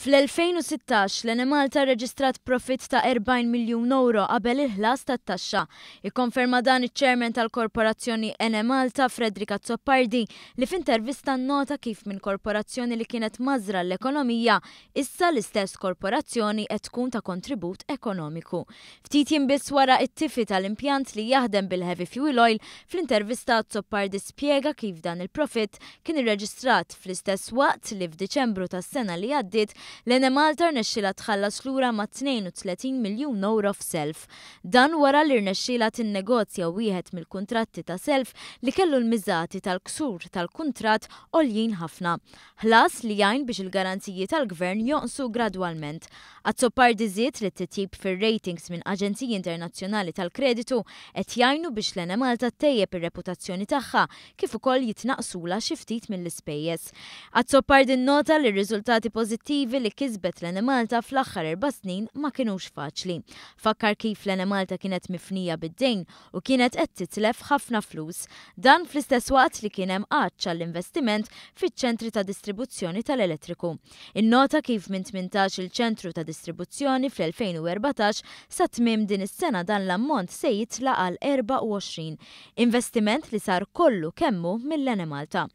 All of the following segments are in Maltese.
Fl-2016 l-EneMalta rreġistrat profitt ta' 40 miljun euro qabel il-ħlas tat-taxxa. Ikkonferma dan iċ-Chairman tal-Korporazzjoni L-Enemalta Frederick Azzopardi li f'intervista nnota kif minn korporazzjoni li kienet mażra l-ekonomija issa l-istess korporazzjoni qed tkun ta' kontribut ekonomiku. Ftit jinbiss wara t-tifi tal-impjant li jaħdem bil-heavy fuel oil, fl-intervista Azzopardi spjega kif dan il-profitt kien irreġistrat fl-istess waqt li f'Diċembru tas-sena li għaddiet l-EneMalta irnexxielha tħallas lura ma' 32 miljun euro f'self. Dan wara li irnexxielha tinnegozja wieħed mill-kuntratti ta' self li kellu l-miżati tal-ksur tal-kuntratt għoljin ħafna. Ħlas li jgħin biex il-garanziji tal-gvern jonqsu gradwalment. Azzopardi żied li t-titjib fir-ratings minn aġenziji internazzjonali tal-kreditu qed jgħinu biex l-EneMalta tejjeb ir-reputazzjoni tagħha kif ukoll jitnaqsula xi ftit mill-ispejjeż. Azzopardi nnota li r-riżultati pożittivi li kisbet l-EneMalta fl-aħħar 4 snin ma kinux faċli. Fakkar kif l-EneMalta kienet mifnija bid-dejn u kienet qed titlef ħafna flus. Dan fl-istess waqt li kien hemm qatt għall-investiment fiċ-ċentri ta' distribuzzjoni tal-elettriku. Innota kif minn 18 il-ċentru ta' distribuzzjoni fl-2014 sa tmiem din is-sena dan l-ammont se jitlaq għal 24. Investiment li sar kollu kemmu mill-EneMalta.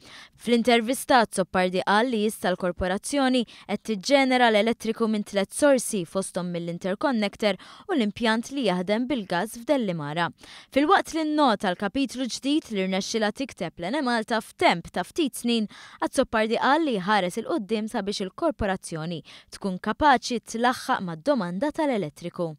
Fl-intervista Azzopardi qal li issa l-korporazzjoni qed ġenera l-elettriku minn 3 sorsi fosthom mill-interconnector u l-impjant li jaħdem bil-gaż f'Dellimara. Filwaqt li nnota l-kapitlu ġdid li irnexxielha tikteb l-EneMalta f'temp ta' ftit snin, Azzopardi qal li ħares il-qudiem sabiex il-korporazzjoni tkun kapaċi tlaħħaq mad-domanda tal-elettriku.